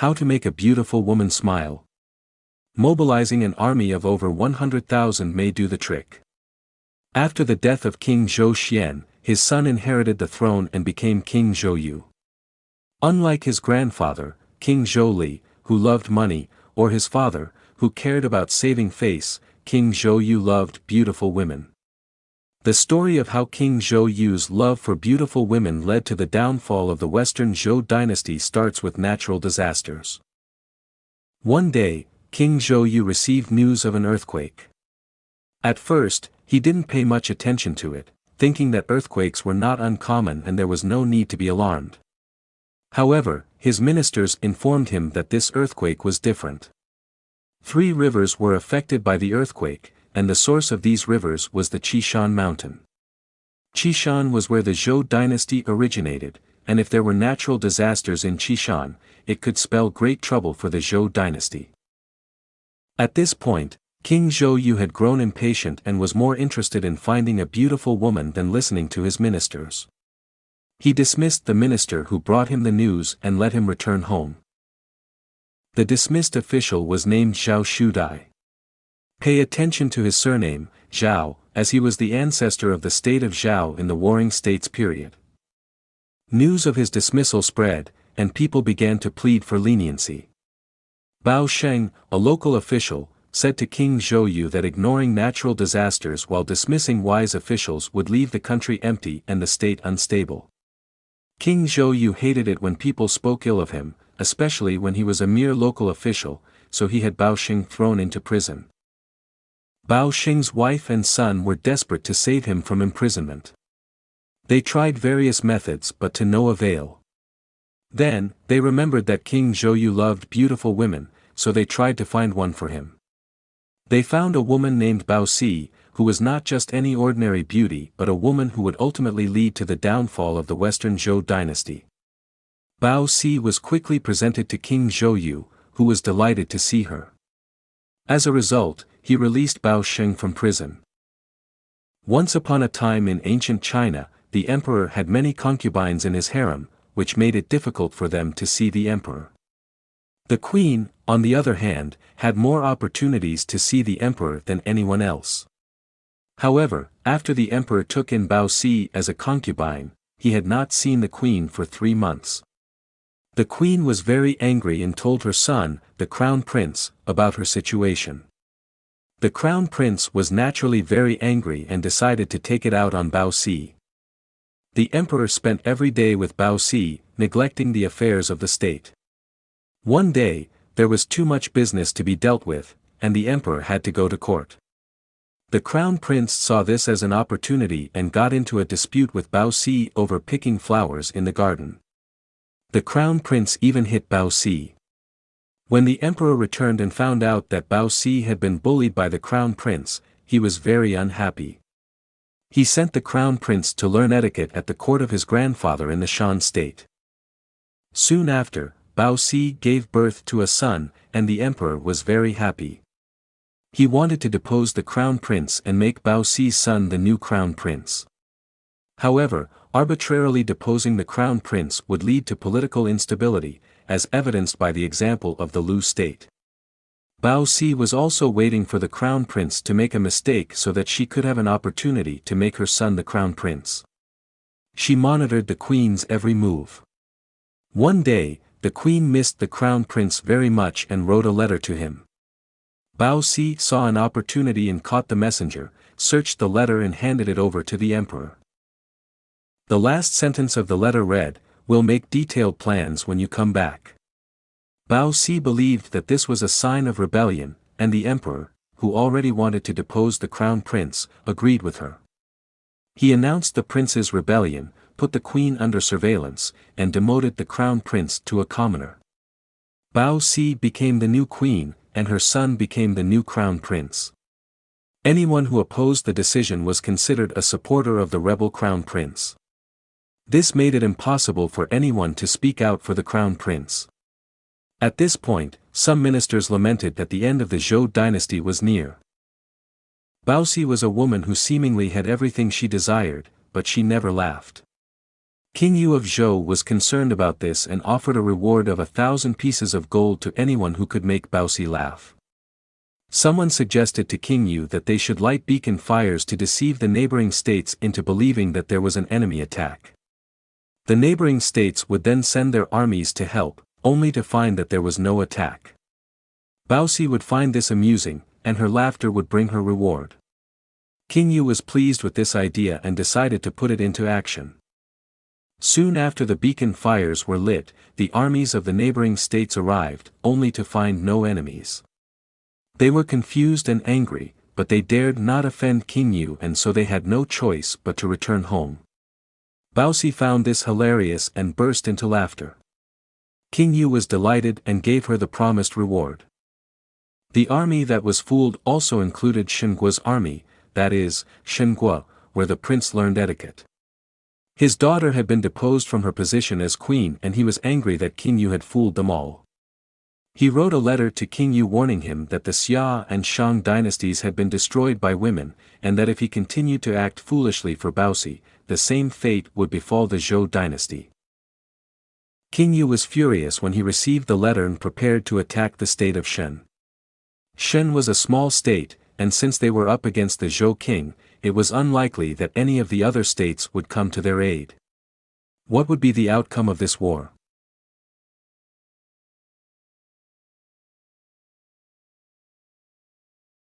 How to make a beautiful woman smile. Mobilizing an army of over 100,000 may do the trick. After the death of King Zhou Xuan, his son inherited the throne and became King Zhou You. Unlike his grandfather, King Zhou Li, who loved money, or his father, who cared about saving face, King Zhou You loved beautiful women. The story of how King Zhou Yu's love for beautiful women led to the downfall of the Western Zhou dynasty starts with natural disasters. One day, King Zhou You received news of an earthquake. At first, he didn't pay much attention to it, thinking that earthquakes were not uncommon and there was no need to be alarmed. However, his ministers informed him that this earthquake was different. 3 rivers were affected by the earthquake, and the source of these rivers was the Qishan mountain. Qishan was where the Zhou dynasty originated, and if there were natural disasters in Qishan, it could spell great trouble for the Zhou dynasty. At this point, King Zhou You had grown impatient and was more interested in finding a beautiful woman than listening to his ministers. He dismissed the minister who brought him the news and let him return home. The dismissed official was named Zhao Shudai. Pay attention to his surname, Zhao, as he was the ancestor of the state of Zhao in the Warring States period. News of his dismissal spread, and people began to plead for leniency. Bao Si, a local official, said to King Zhou You that ignoring natural disasters while dismissing wise officials would leave the country empty and the state unstable. King Zhou You hated it when people spoke ill of him, especially when he was a mere local official, so he had Bao Si thrown into prison. Bao Si's wife and son were desperate to save him from imprisonment. They tried various methods but to no avail. Then, they remembered that King Zhou You loved beautiful women, so they tried to find one for him. They found a woman named Bao Si, who was not just any ordinary beauty but a woman who would ultimately lead to the downfall of the Western Zhou dynasty. Bao Si was quickly presented to King Zhou You, who was delighted to see her. As a result, he released Bao Si from prison. Once upon a time in ancient China, the emperor had many concubines in his harem, which made it difficult for them to see the emperor. The queen, on the other hand, had more opportunities to see the emperor than anyone else. However, after the emperor took in Bao Si as a concubine, he had not seen the queen for 3 months. The queen was very angry and told her son, the crown prince, about her situation. The crown prince was naturally very angry and decided to take it out on Bao Si. The emperor spent every day with Bao Si, neglecting the affairs of the state. One day, there was too much business to be dealt with, and the emperor had to go to court. The crown prince saw this as an opportunity and got into a dispute with Bao Si over picking flowers in the garden. The crown prince even hit Bao Si. When the emperor returned and found out that Bao Si had been bullied by the crown prince, he was very unhappy. He sent the crown prince to learn etiquette at the court of his grandfather in the Shen state. Soon after, Bao Si gave birth to a son, and the emperor was very happy. He wanted to depose the crown prince and make Bao Si's son the new crown prince. However, arbitrarily deposing the crown prince would lead to political instability, as evidenced by the example of the Lu state. Bao Si was also waiting for the crown prince to make a mistake so that she could have an opportunity to make her son the crown prince. She monitored the queen's every move. One day, the queen missed the crown prince very much and wrote a letter to him. Bao Si saw an opportunity and caught the messenger, searched the letter and handed it over to the emperor. The last sentence of the letter read, "We'll make detailed plans when you come back." Bao Si believed that this was a sign of rebellion, and the emperor, who already wanted to depose the crown prince, agreed with her. He announced the prince's rebellion, put the queen under surveillance, and demoted the crown prince to a commoner. Bao Si became the new queen, and her son became the new crown prince. Anyone who opposed the decision was considered a supporter of the rebel crown prince. This made it impossible for anyone to speak out for the crown prince. At this point, some ministers lamented that the end of the Zhou dynasty was near. Baosi was a woman who seemingly had everything she desired, but she never laughed. King Yu of Zhou was concerned about this and offered a reward of 1,000 pieces of gold to anyone who could make Baosi laugh. Someone suggested to King Yu that they should light beacon fires to deceive the neighboring states into believing that there was an enemy attack. The neighboring states would then send their armies to help, only to find that there was no attack. Baosi would find this amusing, and her laughter would bring her reward. King Yu was pleased with this idea and decided to put it into action. Soon after the beacon fires were lit, the armies of the neighboring states arrived, only to find no enemies. They were confused and angry, but they dared not offend King Yu, and so they had no choice but to return home. Baosi found this hilarious and burst into laughter. King Yu was delighted and gave her the promised reward. The army that was fooled also included Shenguo's army, that is, Shenguo, where the prince learned etiquette. His daughter had been deposed from her position as queen, and he was angry that King Yu had fooled them all. He wrote a letter to King Yu warning him that the Xia and Shang dynasties had been destroyed by women, and that if he continued to act foolishly for Baosi, the same fate would befall the Zhou dynasty. King Yu was furious when he received the letter and prepared to attack the state of Shen. Shen was a small state, and since they were up against the Zhou king, it was unlikely that any of the other states would come to their aid. What would be the outcome of this war?